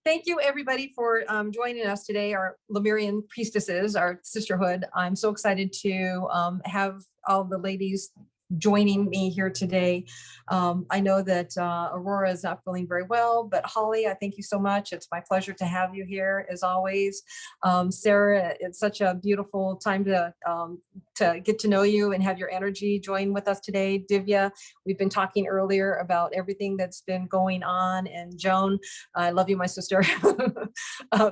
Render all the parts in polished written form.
Thank you, everybody, for joining us today, our Lemurian Priestesses, our sisterhood. I'm so excited to have all the ladies joining me here today. I know that Aurora is not feeling very well, but Holly, I thank you so much. It's my pleasure to have you here, as always. Sarah, it's such a beautiful time to get to know you and have your energy join with us today. Divya, we've been talking earlier about everything that's been going on. And Joan, I love you, my sister.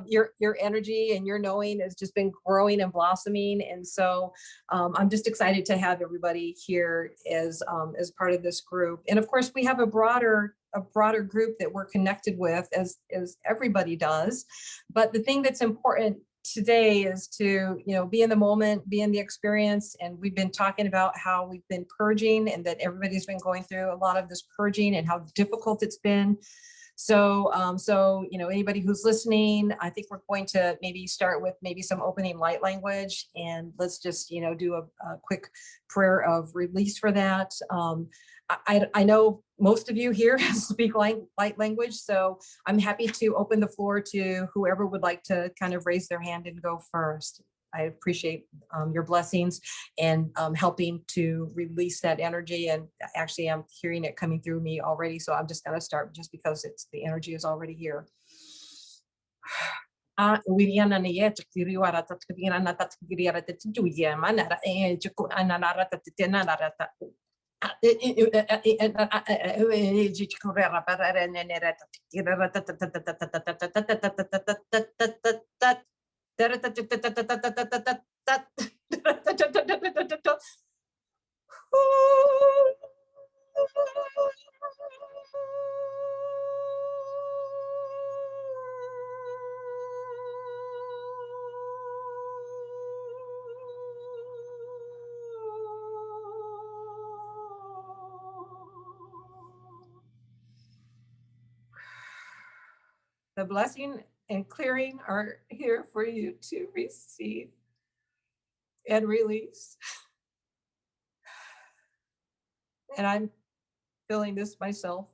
Your energy and your knowing has just been growing and blossoming. And so I'm just excited to have everybody here as part of this group. And of course, we have a broader group that we're connected with, as everybody does. But the thing that's important today is to, be in the moment, be in the experience. And we've been talking about how we've been purging, and that everybody's been going through a lot of this purging and how difficult it's been. So, anybody who's listening, I think we're going to maybe start with maybe some opening light language, and let's just, do a quick prayer of release for that. I know most of you here speak light language, so I'm happy to open the floor to whoever would like to kind of raise their hand and go first. I appreciate your blessings and helping to release that energy. And actually, I'm hearing it coming through me already. So I'm just going to start just because the energy is already here. The blessing and clearing are here for you to receive and release. And I'm feeling this myself.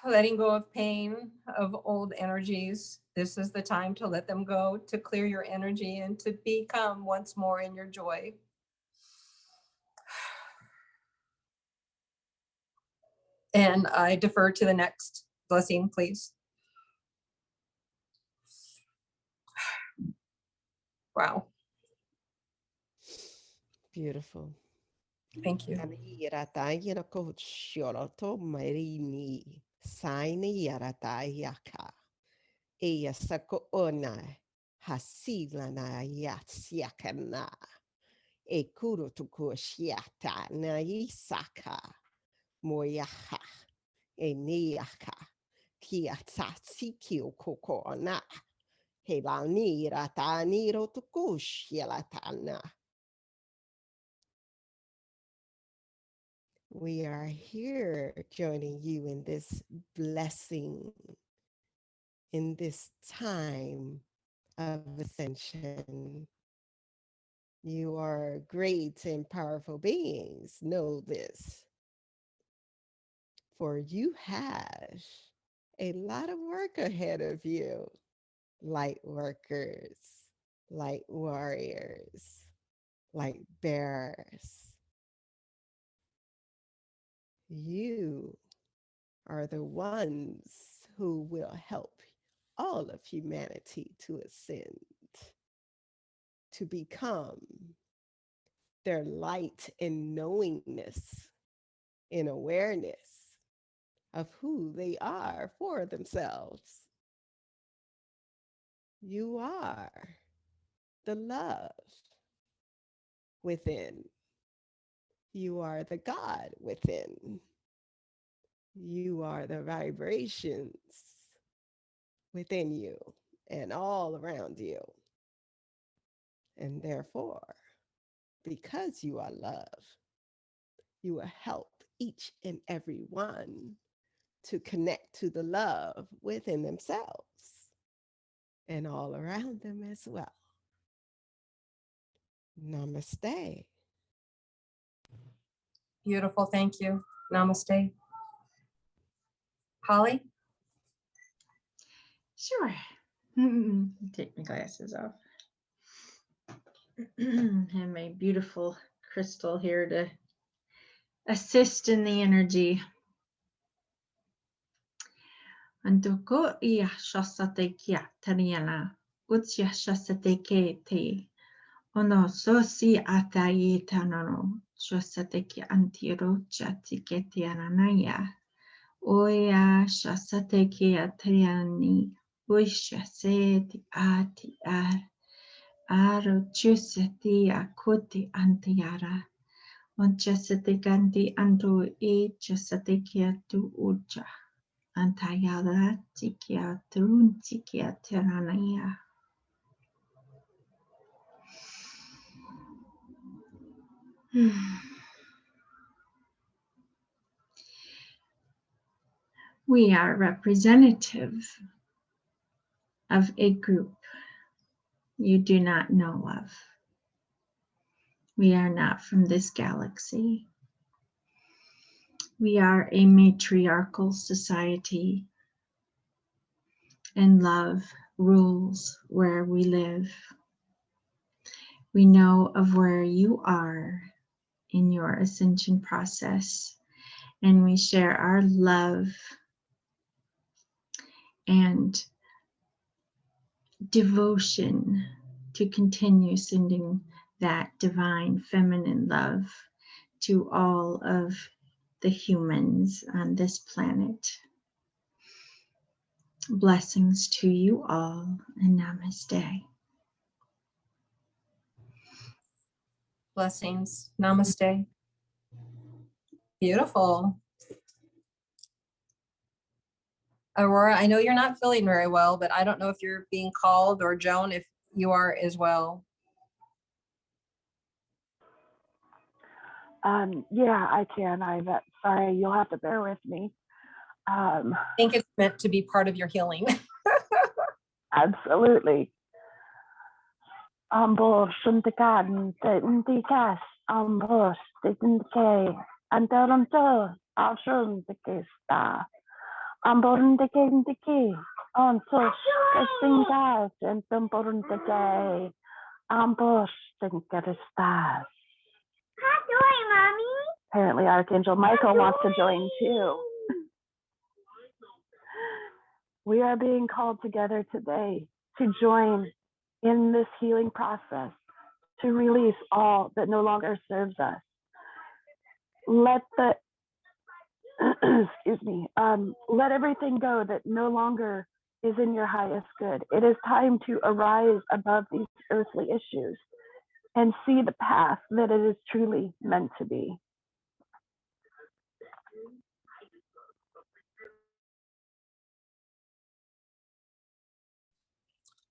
Letting go of pain, of old energies. This is the time to let them go, to clear your energy and to become once more in your joy. And I defer to the next blessing, please. Wow. Beautiful. Thank you. Moyaha, Eniaka, Kiatsatsi Kyokokona, Helani Ratani Rotukush Yelatana. We are here joining you in this blessing, in this time of ascension. You are great and powerful beings. Know this. For you have a lot of work ahead of you, light workers, light warriors, light bearers. You are the ones who will help all of humanity to ascend, to become their light and knowingness and awareness of who they are for themselves. You are the love within. You are the God within. You are the vibrations within you and all around you. And therefore, because you are love, you will help each and every one to connect to the love within themselves and all around them as well. Namaste. Beautiful. Thank you. Namaste. Holly? Sure. Take my glasses off. And my beautiful crystal here to assist in the energy. Andoko iya shasate kia tariana. Utsya shasate ke te. Ono sosi atai tanano. Shasate ki antiro chati ke tiananaya. Oya shasate ki atariani. Uisha se ti ati ar. Aro chusati akuti antiara. Onchasate ganti anto e chasate ki atu uja. Antayala tikia turun tikia teranaya. We are representative of a group you do not know of. We are not from this galaxy. We are a matriarchal society, and love rules where we live. We know of where you are in your ascension process, and we share our love and devotion to continue sending that divine feminine love to all of the humans on this planet. Blessings to you all, and namaste. Blessings. Namaste. Beautiful. Aurora, I know you're not feeling very well, but I don't know if you're being called, or Joan, if you are as well. Yeah, I can. Sorry, you'll have to bear with me. I think it's meant to be part of your healing. Absolutely. Ambos suntikan indikas ambos didn't antaranto alshun dikista amborun dikindiki on sos castingas and tamborun dike ambos dinkaristas. How doing, Mommy? Apparently Archangel Michael wants to join too. We are being called together today to join in this healing process, to release all that no longer serves us. Let the, let everything go that no longer is in your highest good. It is time to arise above these earthly issues and see the path that it is truly meant to be.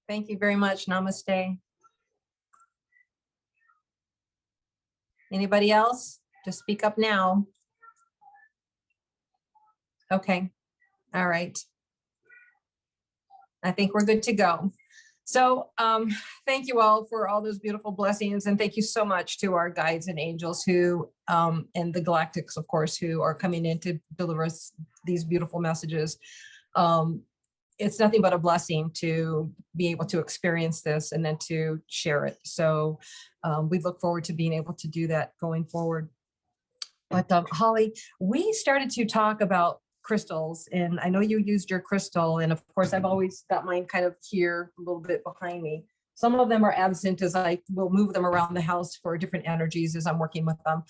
Thank you very much. Namaste. Anybody else? Just speak up now. Okay. All right. I think we're good to go. So thank you all for all those beautiful blessings. And thank you so much to our guides and angels who, and the galactics, of course, who are coming in to deliver us these beautiful messages. It's nothing but a blessing to be able to experience this and then to share it. So we look forward to being able to do that going forward. But Holly, we started to talk about crystals, and I know you used your crystal, and of course I've always got mine kind of here a little bit behind me. Some of them are absent as I will move them around the house for different energies as I'm working with them.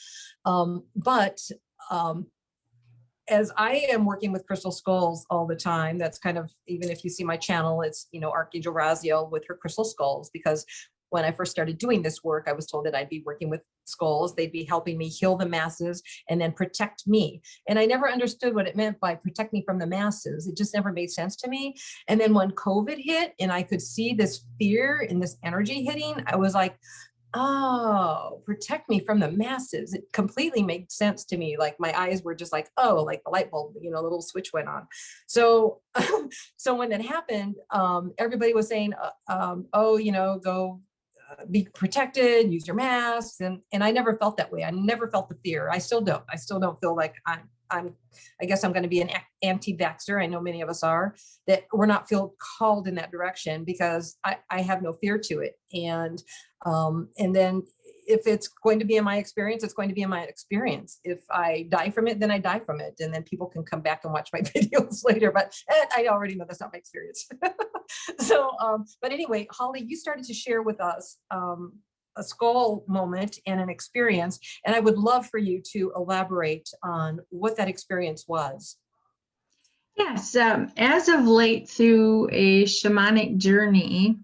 As I am working with crystal skulls all the time, that's kind of, even if you see my channel, it's, you know, Archangel Raziel with her crystal skulls, because when I first started doing this work, I was told that I'd be working with skulls. They'd be helping me heal the masses and then protect me. And I never understood what it meant by protect me from the masses. It just never made sense to me. And then when COVID hit and I could see this fear and this energy hitting, I was like, oh, protect me from the masses. It completely made sense to me. Like my eyes were just like, oh, like the light bulb, you know, the little switch went on. So, so when that happened, everybody was saying, oh, you know, go be protected, use your masks. And I never felt that way. I never felt the fear. I still don't feel like I guess I'm going to be an anti-vaxxer. I know many of us are, that we're not feel called in that direction, because I have no fear to it. And then if it's going to be in my experience, it's going to be in my experience. If I die from it, then I die from it. And then people can come back and watch my videos later, but I already know that's not my experience. So, but anyway, Holly, you started to share with us a skull moment and an experience, and I would love for you to elaborate on what that experience was. Yes, as of late through a shamanic journey,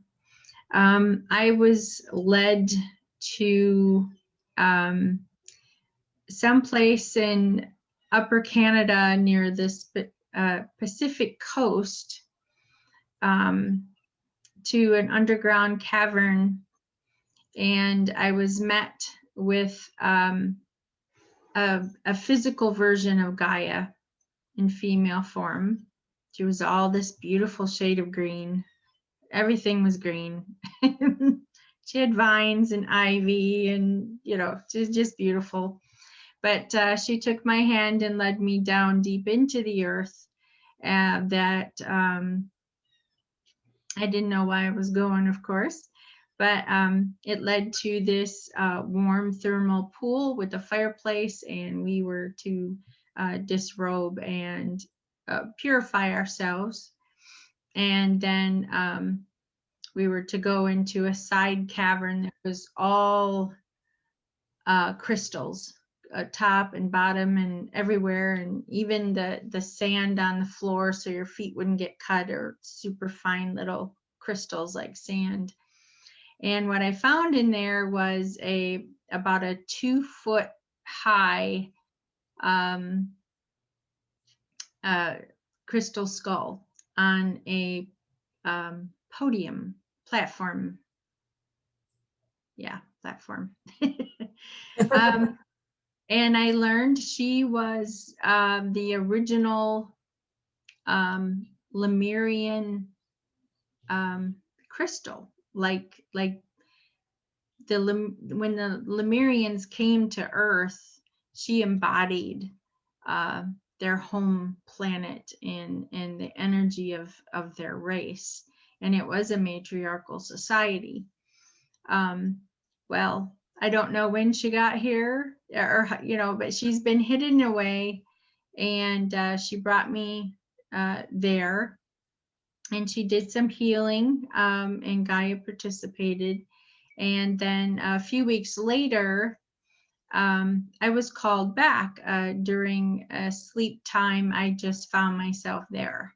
I was led to someplace in Upper Canada near this Pacific coast, to an underground cavern, and I was met with a physical version of Gaia in female form. She was all this beautiful shade of green. Everything was green. She had vines and ivy, and she was just beautiful. But she took my hand and led me down deep into the earth, that I didn't know why I was going, of course, but it led to this warm thermal pool with a fireplace, and we were to disrobe and purify ourselves. And then we were to go into a side cavern that was all crystals, top and bottom and everywhere, and even the sand on the floor so your feet wouldn't get cut, or super fine little crystals like sand. And what I found in there was about a 2-foot high crystal skull on a podium platform. Yeah, platform. And I learned she was the original Lemurian crystal, like when the Lemurians came to Earth, she embodied their home planet and the energy of their race, and it was a matriarchal society. Well, I don't know when she got here, or but she's been hidden away, and she brought me there, and she did some healing, and Gaia participated. And then a few weeks later, I was called back during a sleep time. I just found myself there.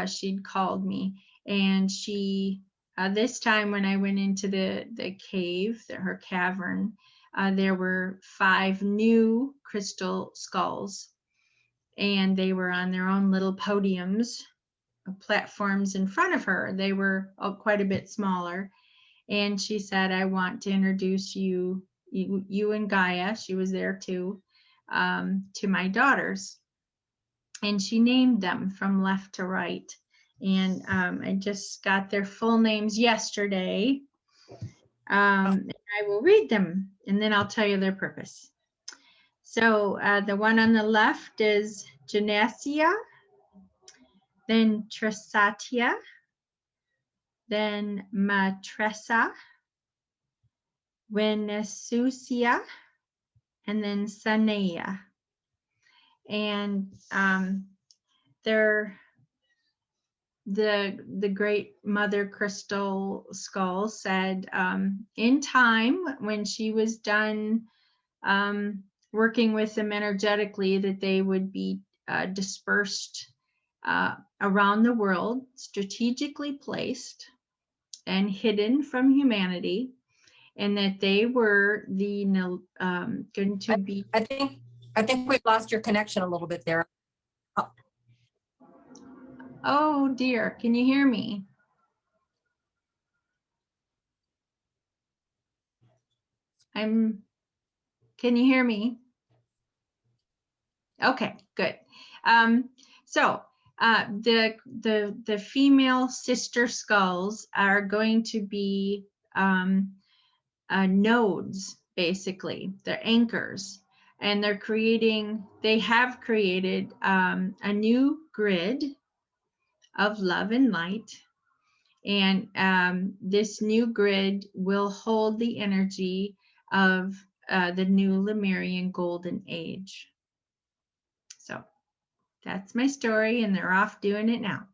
She'd called me, and she this time when I went into the cave, her cavern, there were 5 new crystal skulls, and they were on their own little podiums, platforms in front of her. They were quite a bit smaller, and she said, "I want to introduce you and Gaia," she was there too, to my daughters. And she named them from left to right. And I just got their full names yesterday. And I will read them, and then I'll tell you their purpose. So the one on the left is Genesia, then Trisatia, then Matressa, Venesusia, and then Sanea. And they're the great mother crystal skull said, in time, when she was done working with them energetically, that they would be dispersed around the world, strategically placed and hidden from humanity, and that they were going to be. I think we've lost your connection a little bit there. Oh dear, can you hear me? Can you hear me? Okay, good. So the female sister skulls are going to be nodes, basically. They're anchors and they have created a new grid of love and light. And this new grid will hold the energy of the new Lemurian golden age. So that's my story, and they're off doing it now.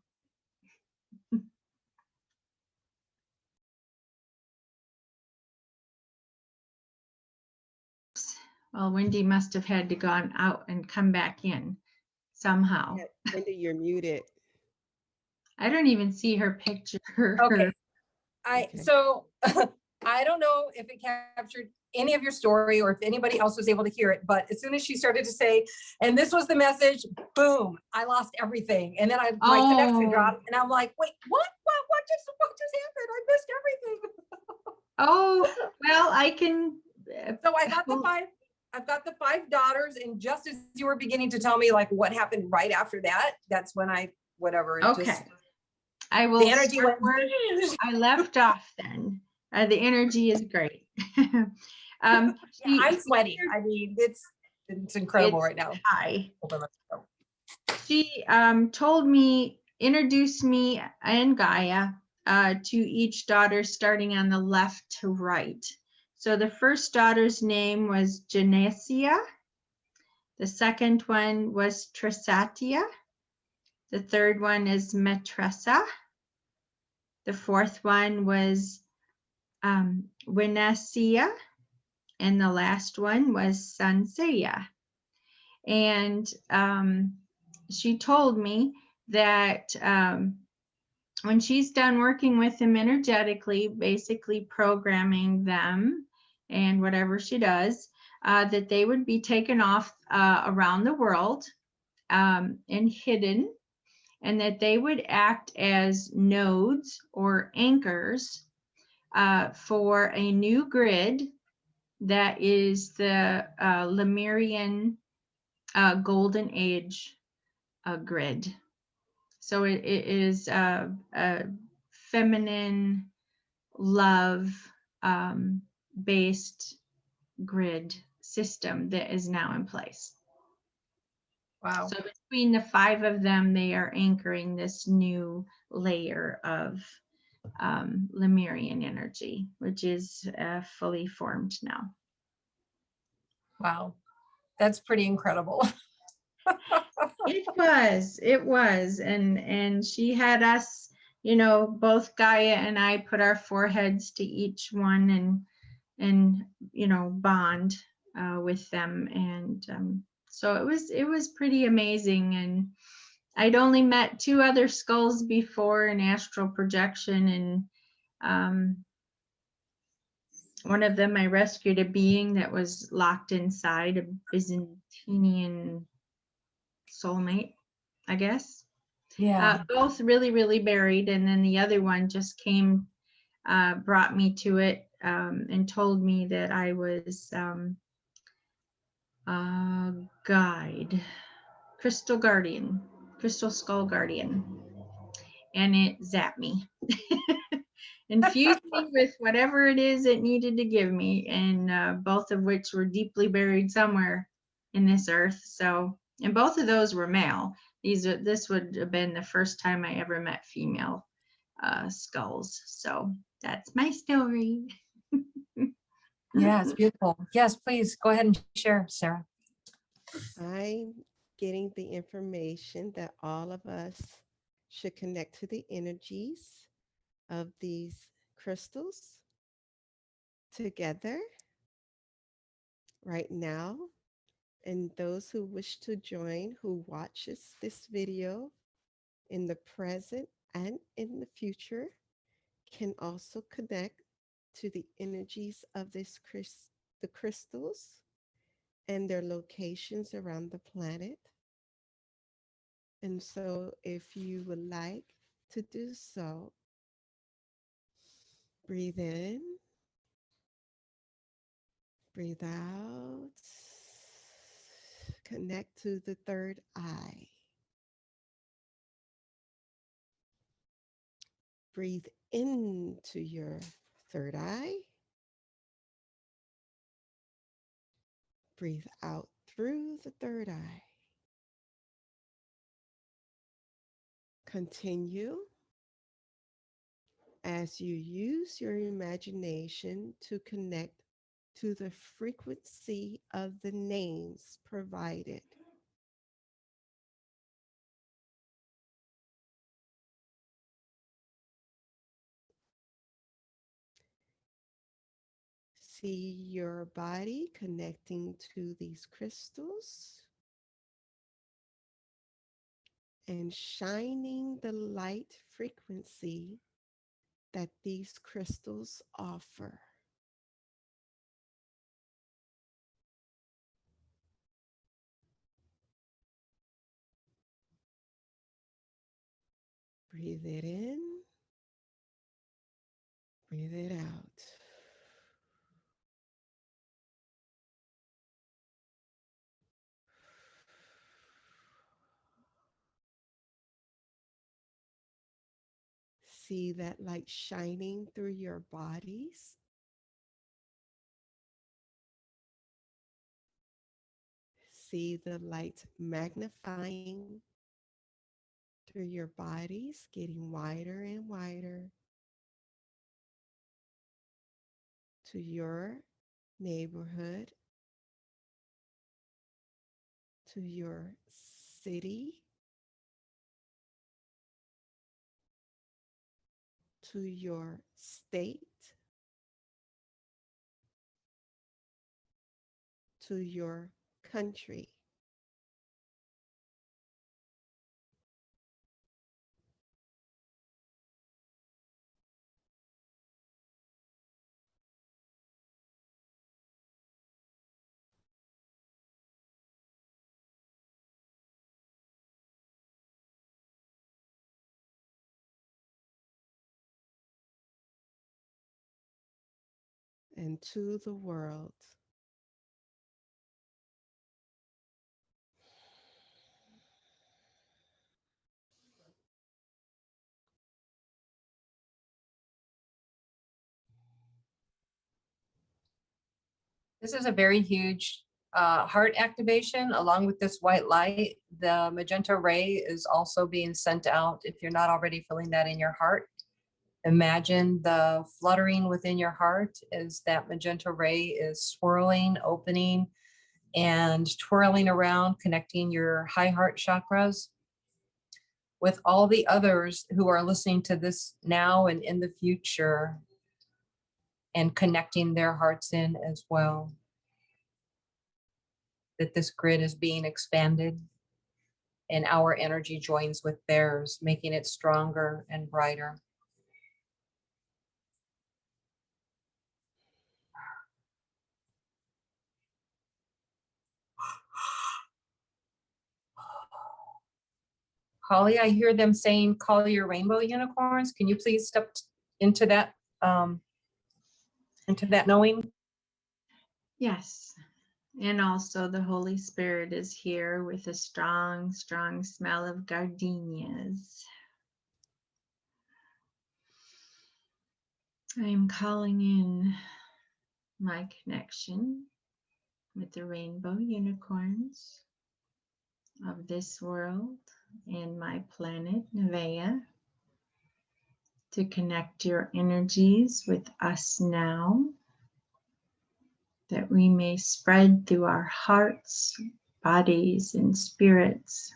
Well, Wendy must have had to gone out and come back in somehow. Yeah, Wendy, you're muted. I don't even see her picture. Okay. Okay. So I don't know if it captured any of your story or if anybody else was able to hear it, but as soon as she started to say, and this was the message, boom, I lost everything. And then my connection dropped, and I'm like, wait, what just happened? I missed everything. Oh, well, I can. So I've got the 5 daughters, and just as you were beginning to tell me like what happened right after that, that's when Okay. I will. The energy went. I left off then. The energy is great. I'm sweating. I mean, it's incredible right now. Hi. She introduced me and Gaia to each daughter starting on the left to right. So the first daughter's name was Genesia. The second one was Trisatia. The third one is Matressa. The fourth one was Winesia. And the last one was Sansea. And she told me that when she's done working with them energetically, basically programming them and whatever she does, that they would be taken off around the world and hidden, and that they would act as nodes or anchors for a new grid that is the Lemurian golden age grid. So it is a feminine love based grid system that is now in place. Wow. So between the 5 of them, they are anchoring this new layer of Lemurian energy, which is fully formed now. Wow. That's pretty incredible. It was. And she had us, both Gaia and I put our foreheads to each one and bond with them. And so it was pretty amazing. And I'd only met 2 other skulls before in astral projection, and one of them I rescued a being that was locked inside a Byzantinian soulmate, I guess. Yeah. Both really, really buried. And then the other one just came, brought me to it, and told me that I was a guide, crystal skull guardian. And it zapped me. Infused me with whatever it is it needed to give me, and both of which were deeply buried somewhere in this earth. So, and both of those were male. This would have been the first time I ever met female skulls. So that's my story. Yeah, it's beautiful. Yes, please go ahead and share, Sarah. I'm getting the information that all of us should connect to the energies of these crystals together right now. And those who wish to join, who watches this video in the present and in the future, can also connect to the energies of the crystals and their locations around the planet. And so if you would like to do so, breathe in, breathe out, connect to the third eye. Breathe into your third eye. Breathe out through the third eye. Continue as you use your imagination to connect to the frequency of the names provided. See your body connecting to these crystals and shining the light frequency that these crystals offer. Breathe it in, breathe it out. See that light shining through your bodies. See the light magnifying through your bodies, getting wider and wider to your neighborhood, to your city, to your state, to your country. And to the world. This is a very huge heart activation along with this white light. The magenta ray is also being sent out. If you're not already feeling that in your heart, imagine the fluttering within your heart as that magenta ray is swirling, opening, and twirling around, connecting your high heart chakras with all the others who are listening to this now and in the future, and connecting their hearts in as well. That this grid is being expanded and our energy joins with theirs, making it stronger and brighter. Holly, I hear them saying, call your rainbow unicorns. Can you please step into that knowing? Yes. And also the Holy Spirit is here with a strong, strong smell of gardenias. I am calling in my connection with the rainbow unicorns of this world and my planet, Gaia, to connect your energies with us now, that we may spread through our hearts, bodies, and spirits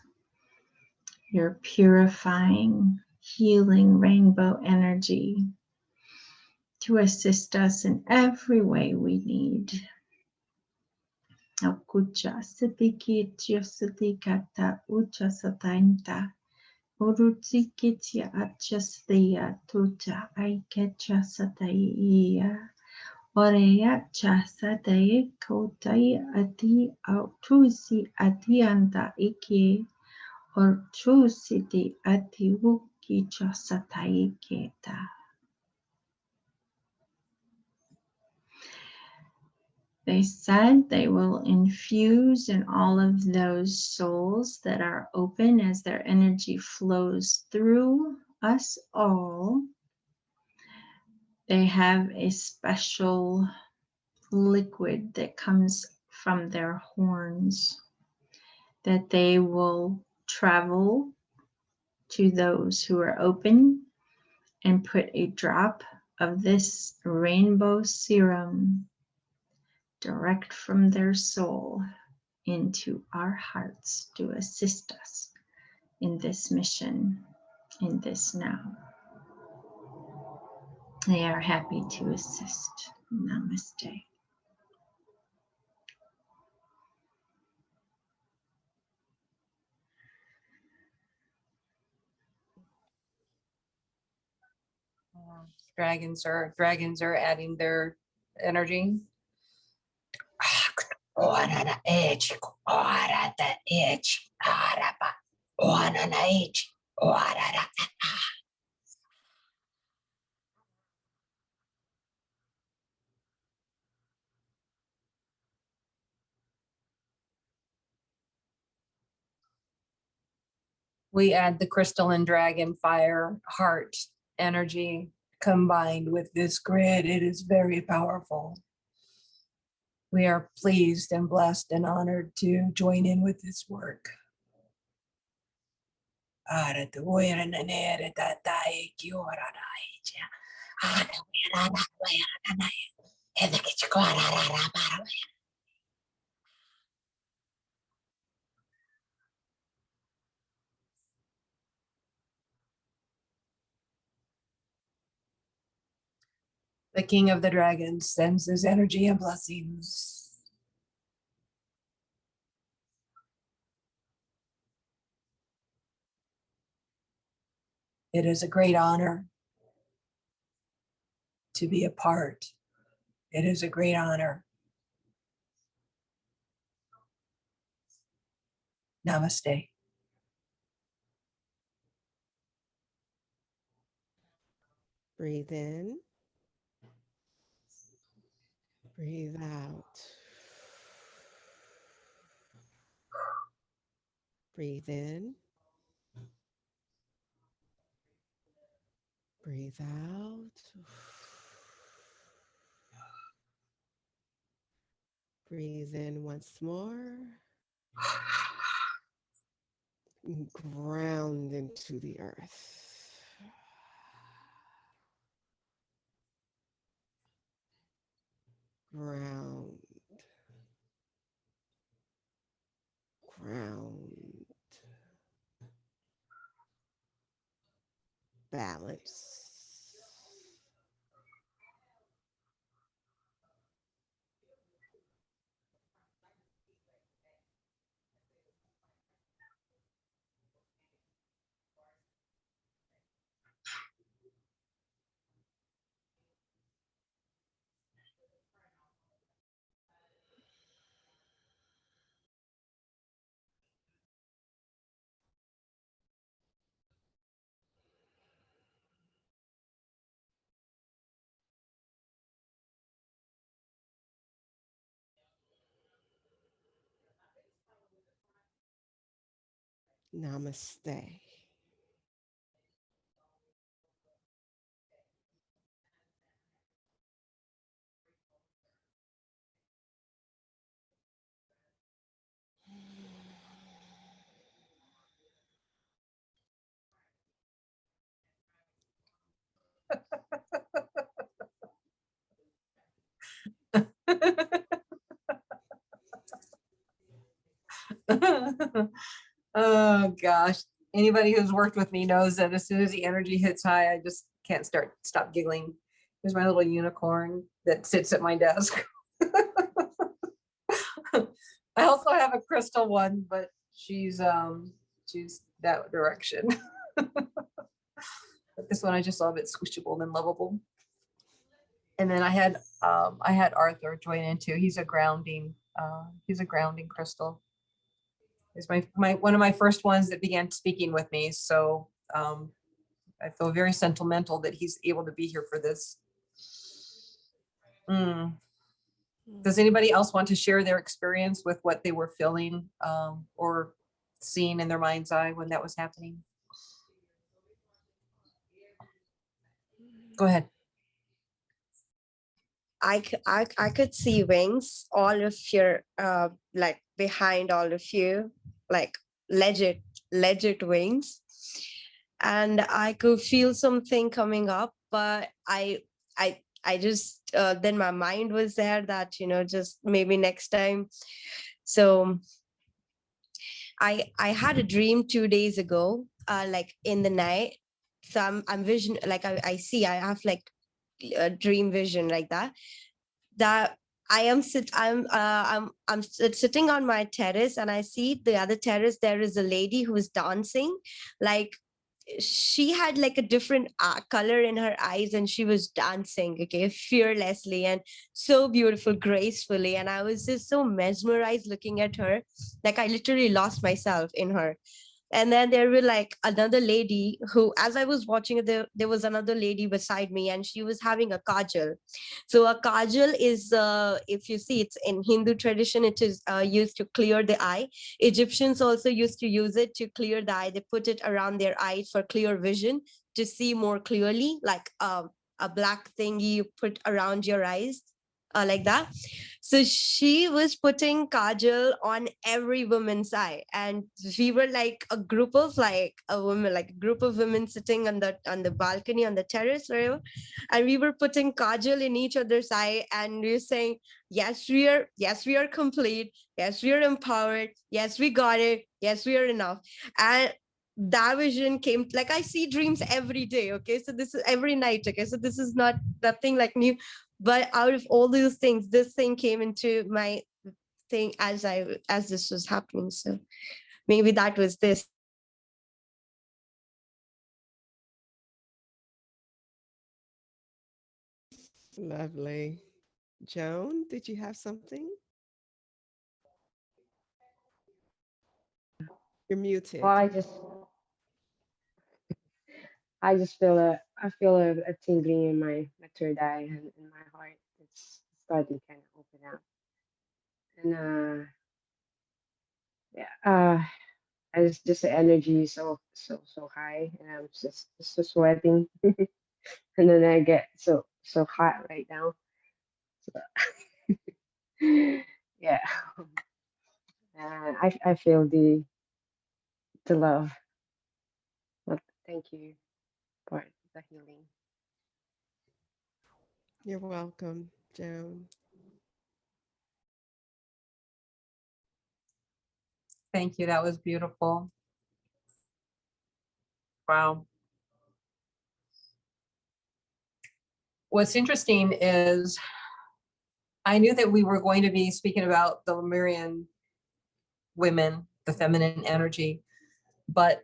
your purifying, healing rainbow energy to assist us in every way we need. Okucha sitiki tiosatikata ucha satainta urutikitia achastia tuta aikecha sataiya oreya chasatai kotai ati autusi atianta iki ortusiti ati wuki chasataiketa. They said they will infuse in all of those souls that are open as their energy flows through us all. They have a special liquid that comes from their horns, that they will travel to those who are open and put a drop of this rainbow serum direct from their soul into our hearts to assist us in this mission, in this now. They are happy to assist. Namaste. Dragons are adding their energy. We add the crystalline dragon fire heart energy combined with this grid. It is very powerful. We are pleased and blessed and honored to join in with this work. The King of the Dragons sends his energy and blessings. It is a great honor to be a part. It is a great honor. Namaste. Breathe in. Breathe out. Breathe in. Breathe out. Breathe in once more. Ground into the earth. Ground. Ground. Balance. Namaste. Oh gosh. Anybody who's worked with me knows that as soon as the energy hits high, I just can't stop giggling. Here's my little unicorn that sits at my desk. I also have a crystal one, but she's that direction. But this one I just love it, squishable and lovable. And then I had Arthur join in too. He's a grounding crystal. He's one of my first ones that began speaking with me. So I feel very sentimental that he's able to be here for this. Does anybody else want to share their experience with what they were feeling or seeing in their mind's eye when that was happening? Go ahead. I could see wings, all of your, like behind all of you, like legit wings. And I could feel something coming up, but I just, then my mind was there that, you know, just maybe next time. So I had a dream 2 days ago, like in the night. So I'm vision, like I see, I have like a dream vision like that, that I'm sitting on my terrace, and I see the other terrace, there is a lady who is dancing. Like she had like a different color in her eyes, and she was dancing, okay, fearlessly and so beautiful, gracefully. And I was just so mesmerized looking at her, like I literally lost myself in her. And then there were like another lady who, as I was watching it, there was another lady beside me, and she was having a kajal. So a kajal is, if you see, it's in Hindu tradition, it is used to clear the eye. Egyptians also used to use it to clear the eye. They put it around their eyes for clear vision, to see more clearly, like a black thingy you put around your eyes, like that. So she was putting kajal on every woman's eye, and we were like a group of like a woman, like a group of women sitting on the balcony, on the terrace, wherever, and we were putting kajal in each other's eye, and we were saying, yes, we are complete, yes, we are empowered, yes, we got it, yes, we are enough. And that vision came, like I see dreams every day, okay, so this is every night, okay, so this is not nothing like new. But out of all those things, this thing came into my thing as this was happening. So maybe that was this. Lovely. Joan, did you have something? You're muted. Well, I just feel I feel a tingling in my third eye and in my heart. It's starting kind of open up, and yeah, I just the energy is so high, and I'm just so sweating, and then I get so hot right now. So yeah, I feel the love. But thank you for the healing. You're welcome, Joan. Thank you. That was beautiful. Wow. What's interesting is I knew that we were going to be speaking about the Lemurian women, the feminine energy, but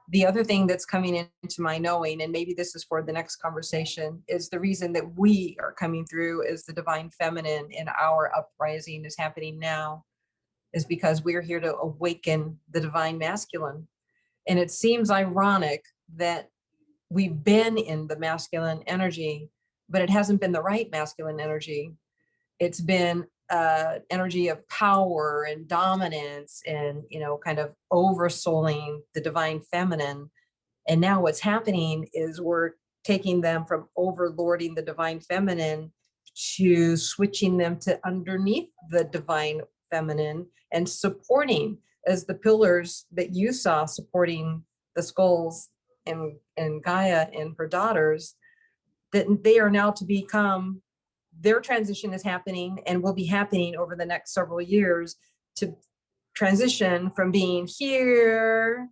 the other thing that's coming into my knowing, and maybe this is for the next conversation, is the reason that we are coming through as the divine feminine in our uprising is happening now, is because we're here to awaken the divine masculine. And it seems ironic that we've been in the masculine energy, but it hasn't been the right masculine energy. It's been energy of power and dominance and, you know, kind of oversouling the divine feminine. And now what's happening is we're taking them from overlording the divine feminine to switching them to underneath the divine feminine and supporting, as the pillars that you saw supporting the skulls and Gaia and her daughters, that they are now to become, their transition is happening and will be happening over the next several years to transition from being here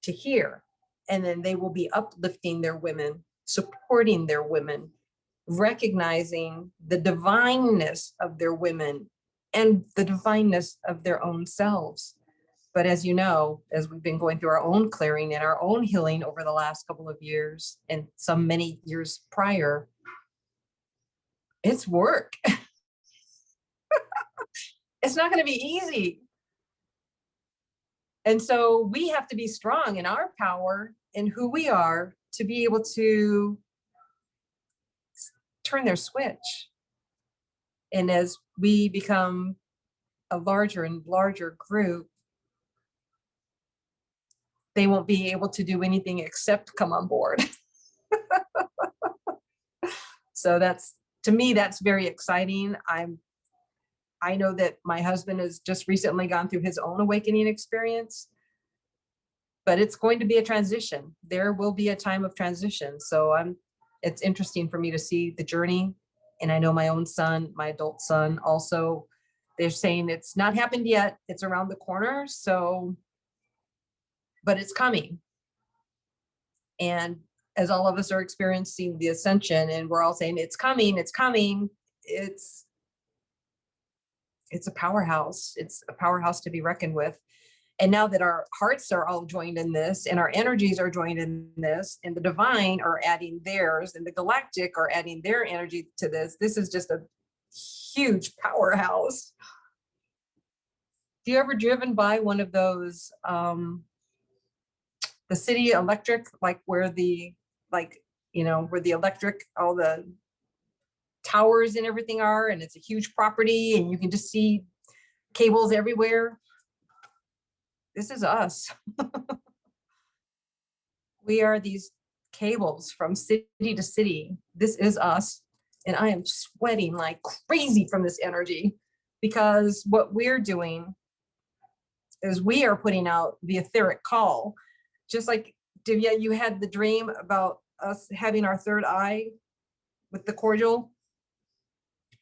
to here. And then they will be uplifting their women, supporting their women, recognizing the divineness of their women and the divineness of their own selves. But as you know, as we've been going through our own clearing and our own healing over the last couple of years and some many years prior, it's work. It's not going to be easy. And so we have to be strong in our power and who we are to be able to turn their switch. And as we become a larger and larger group, they won't be able to do anything except come on board. So that's to me, that's very exciting. I know that my husband has just recently gone through his own awakening experience, but it's going to be a transition. There will be a time of transition. So it's interesting for me to see the journey. And I know my own son, my adult son also, they're saying it's not happened yet. It's around the corner. So, but it's coming. And as all of us are experiencing the ascension and we're all saying it's coming, it's coming, it's a powerhouse. It's a powerhouse to be reckoned with. And now that our hearts are all joined in this and our energies are joined in this and the divine are adding theirs and the galactic are adding their energy to this, this is just a huge powerhouse. Have you ever driven by one of those, the city electric, like where the, where the electric, all the towers and everything are, and it's a huge property and you can just see cables everywhere? This is us. We are these cables from city to city. This is us. And I am sweating like crazy from this energy, because what we're doing is we are putting out the etheric call. Just like, Divya, you had the dream about us having our third eye with the cordial.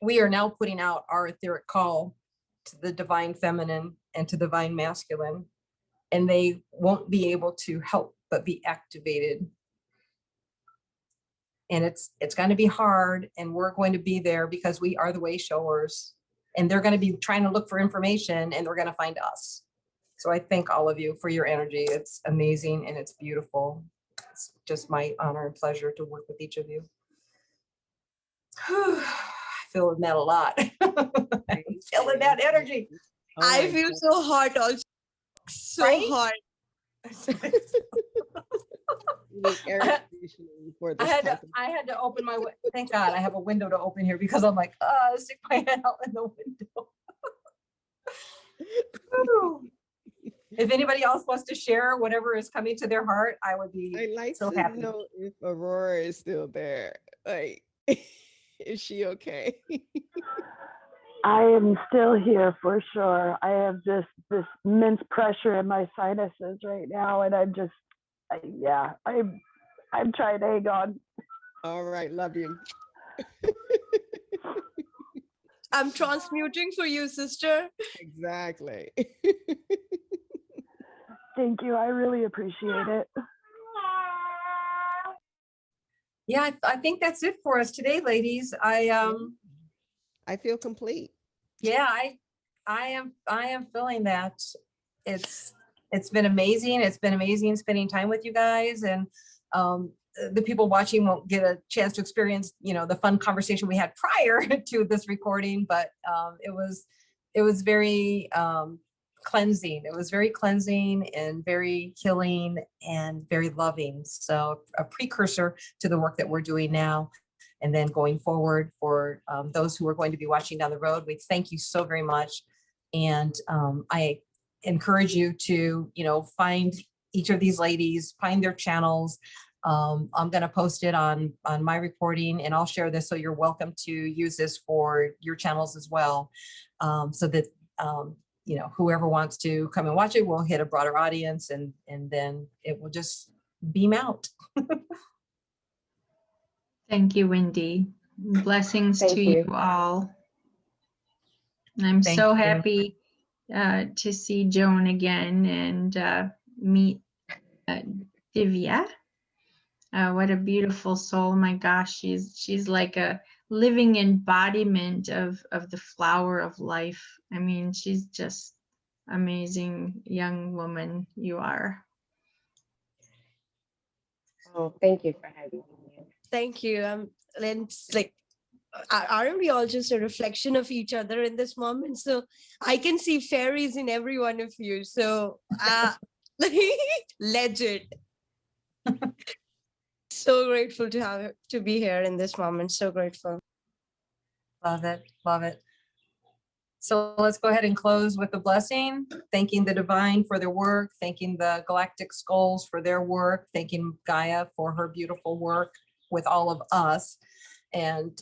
We are now putting out our etheric call to the divine feminine and to divine masculine, and they won't be able to help but be activated. And it's going to be hard, and we're going to be there because we are the way showers, and they're going to be trying to look for information and they're going to find us. So I thank all of you for your energy. It's amazing and it's beautiful. It's just my honor and pleasure to work with each of you. I feel that a lot. I'm feeling that energy. Oh I my feel God. so hot also. So Right? hot. You need air conditioning for this type of- I had to open my, thank God I have a window to open here, because I'm like, stick my head out in the window. Whew. If anybody else wants to share whatever is coming to their heart, I would be I'd like so to happy. know if Aurora is still there. Like, is she okay? I am still here for sure. I have just this immense pressure in my sinuses right now, and I'm trying to hang on. All right, love you. I'm transmuting for you, sister. Exactly. Thank you. I really appreciate it. Yeah, I think that's it for us today, ladies. I feel complete. Yeah, I am feeling that. It's been amazing. It's been amazing spending time with you guys, and the people watching won't get a chance to experience, the fun conversation we had prior to this recording, but it was very cleansing. It was very cleansing and very healing and very loving. So a precursor to the work that we're doing now. And then going forward for those who are going to be watching down the road, we thank you so very much. And I encourage you to, find each of these ladies, find their channels. I'm going to post it on my recording, and I'll share this. So you're welcome to use this for your channels as well. So that, whoever wants to come and watch it will hit a broader audience, and then it will just beam out. Thank you, Wendy. Blessings Thank to you. you all. I'm Thank so you. happy to see Joan again and meet Divya. What a beautiful soul. My gosh, she's like a living embodiment of the flower of life. I mean, she's just amazing young woman you are. Oh, thank you for having me. Thank you. And it's like, aren't we all just a reflection of each other in this moment? So I can see fairies in every one of you. So legend. So grateful to be here in this moment. So grateful. Love it. Love it. So let's go ahead and close with the blessing, thanking the divine for their work, thanking the galactic skulls for their work, thanking Gaia for her beautiful work with all of us. And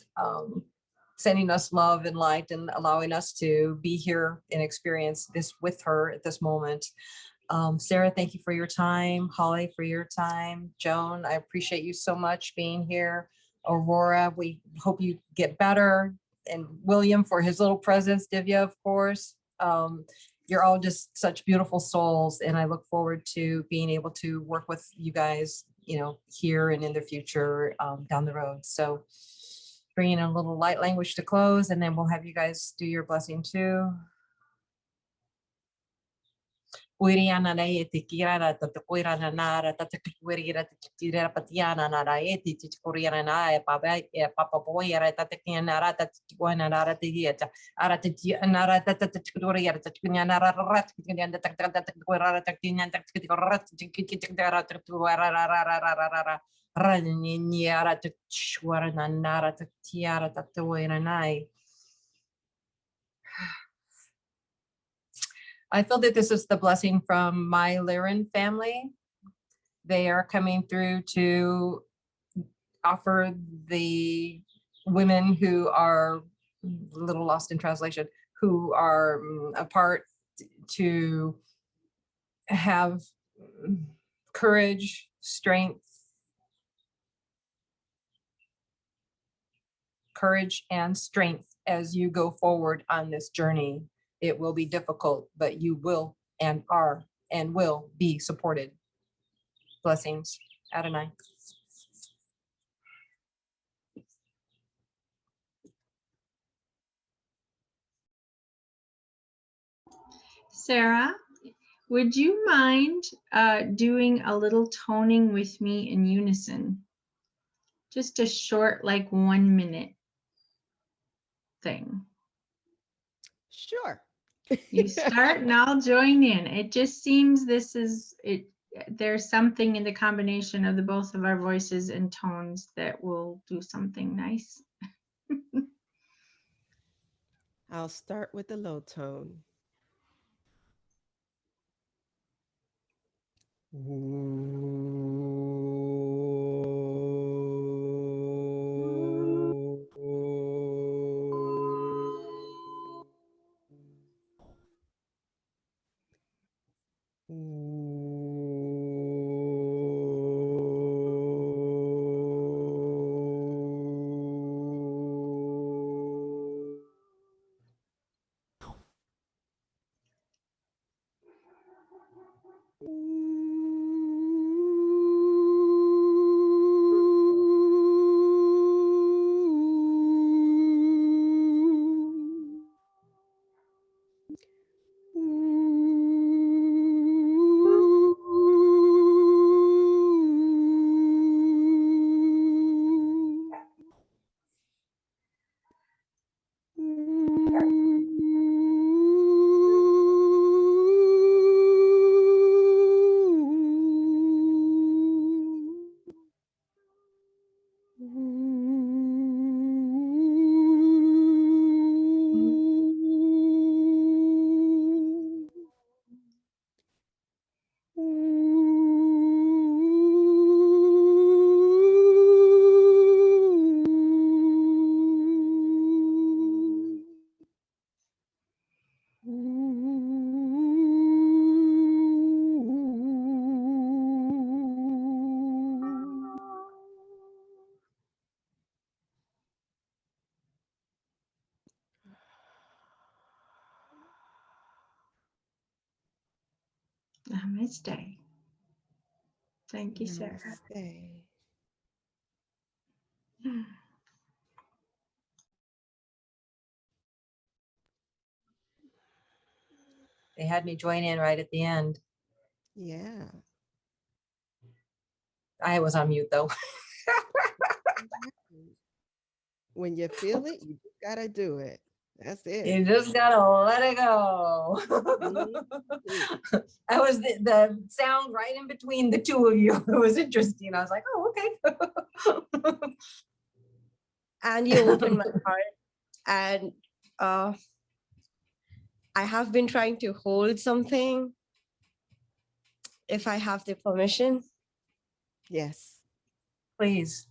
sending us love and light and allowing us to be here and experience this with her at this moment. Sarah, thank you for your time. Holly, for your time. Joan, I appreciate you so much being here. Aurora, we hope you get better. And William for his little presence. Divya, of course. You're all just such beautiful souls, and I look forward to being able to work with you guys, you know, here and in the future, down the road. So bringing a little light language to close, and then we'll have you guys do your blessing too. Uiriana na eti kirara tatakuirana nara tatakuirira tira patiana nara eti tikuriana na papa boyara tatakiana tatakuana nara tieta ara tiana tatakuria tatakuana nara ratkiana tatakuira tatakiana tatakuira tikitara tatuara raniara tatuara nara tatiara tatuira nai. I feel that this is the blessing from my Lyran family. They are coming through to offer the women who are a little lost in translation, who are apart, to have courage, strength, as you go forward on this journey. It will be difficult, but you will and are and will be supported. Blessings. Adonai. Sarah, would you mind doing a little toning with me in unison? Just a short, like 1 minute thing. Sure. You start and I'll join in. It just seems this is it. There's something in the combination of the both of our voices and tones that will do something nice. I'll start with the low tone. Namaste. Thank you, Sarah. Namaste. They had me join in right at the end. Yeah. I was on mute though. When you feel it, you just gotta do it. That's it. You just gotta let it go. I was the sound right in between the two of you. It was interesting. I was like, oh, okay. And you opened my heart. And I have been trying to hold something, if I have the permission. Yes. Please.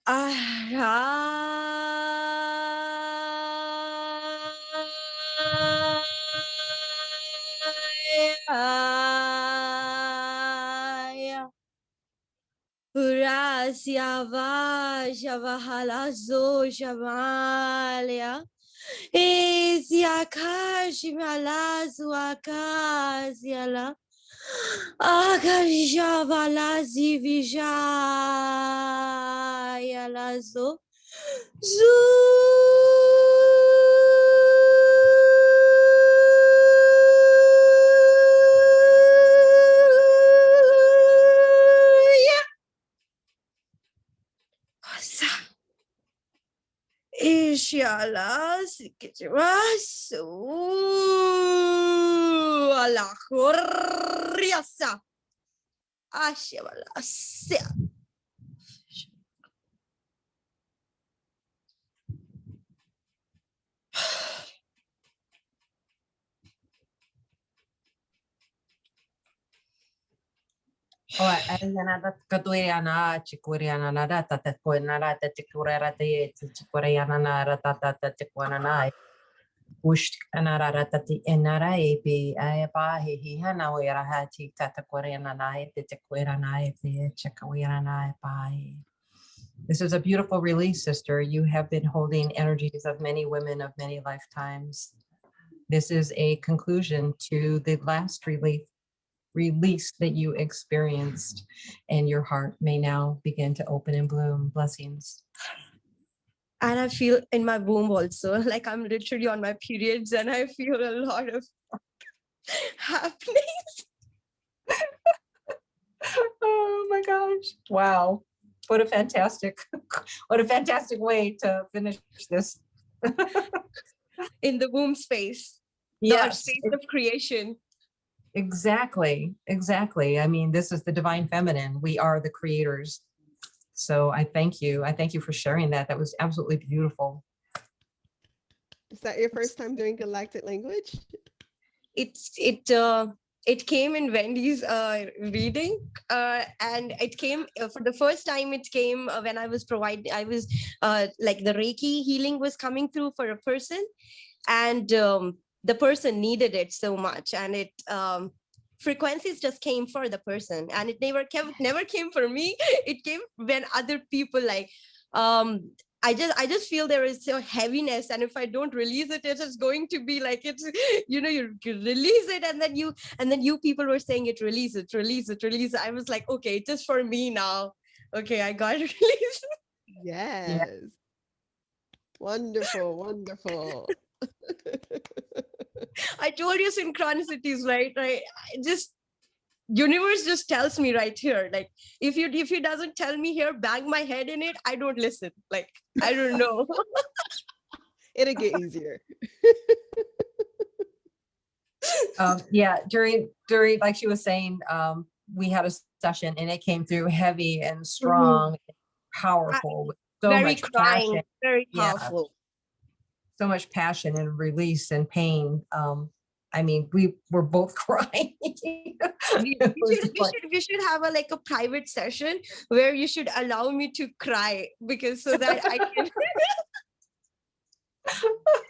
Araya. Urasyava Javahalazo Javalia. Isiakashimalazu Akaziala. Akashavalazi Vijayalazo. Zuya. Kosa. Inshallah, sikitirasu. Ala khuriasa. Ashavala. Ariana Katuiana, Chikuriana Narata, Koinarata, Chikurata, Chikuriana Narata, Chikuana, Ush Anarata, Enara, be Ayapahi, Hana, where I had to Tatakoreana night, the Chikurana night, the Chikawiana Pai. This is a beautiful release, sister. You have been holding energies of many women of many lifetimes. This is a conclusion to the last release that you experienced, and your heart may now begin to open and bloom. Blessings. And I feel in my womb also, like I'm literally on my periods, and I feel a lot of happening. Oh my gosh. Wow. What a fantastic way to finish this. In the womb space. Yes. Our space of creation. Exactly. I mean, this is the divine feminine. We are the creators. So I thank you. I thank you for sharing that. That was absolutely beautiful. Is that your first time doing galactic language? It came in Wendy's reading, and it came for the first time. It came when I was like the Reiki healing was coming through for a person, and the person needed it so much, and it frequencies just came for the person, and it never came for me. It came when other people like I just feel there is a heaviness, and if I don't release it, it's just going to be like it's you release it, and then you people were saying it, release it. I was like, okay, just for me now. Okay, I got to release it. Yes. Yeah. Wonderful. I told you synchronicities, right? Just universe just tells me right here. Like if he doesn't tell me here, bang my head in it, I don't listen. Like I don't know. It'll get easier. Yeah, during like she was saying, we had a session and it came through heavy and strong, powerful, with so very much crying, passion. very Yeah. powerful. So much passion and release and pain. I mean, we were both crying. We should have a private session where you should allow me to cry, because so that I can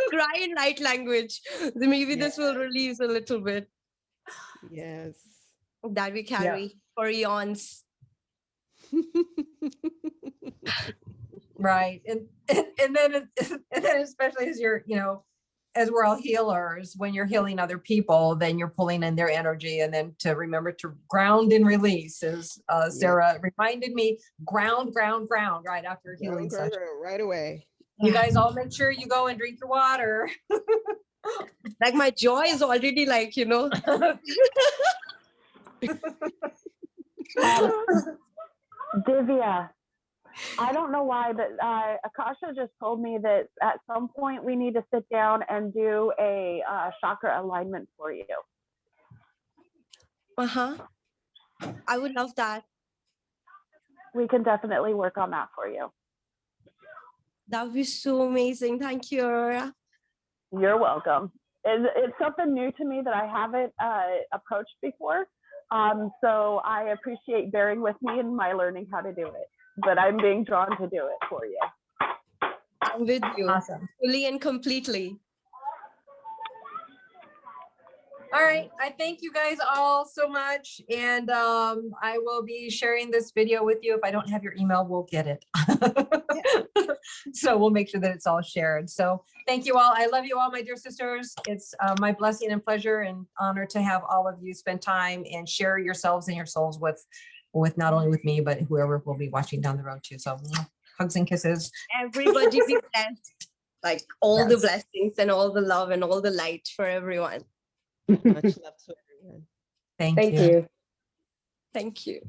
cry in light language. Maybe this will release a little bit Yes. that we carry for eons. Right. And then especially as you're, as we're all healers, when you're healing other people, then you're pulling in their energy, and then to remember to ground and release, as Sarah reminded me, ground right after a healing session. Right away. You guys all make sure you go and drink your water. Like my joy is already Divya, I don't know why, but Akasha just told me that at some point we need to sit down and do a chakra alignment for you. I would love that. We can definitely work on that for you. That would be so amazing. Thank you, Aurora. You're welcome. It's something new to me that I haven't approached before. So I appreciate bearing with me in my learning how to do it. but I'm being drawn to do it for you. I'm with you Awesome. fully and completely. All right. I thank you guys all so much. And I will be sharing this video with you. If I don't have your email, we'll get it. So we'll make sure that it's all shared. So thank you all. I love you all, my dear sisters. It's my blessing and pleasure and honor to have all of you spend time and share yourselves and your souls with not only with me, but whoever will be watching down the road too. So hugs and kisses. Everybody be blessed. Like all the Yes. blessings and all the love and all the light for everyone. Much love to everyone. Thank Thank you. you. Thank you.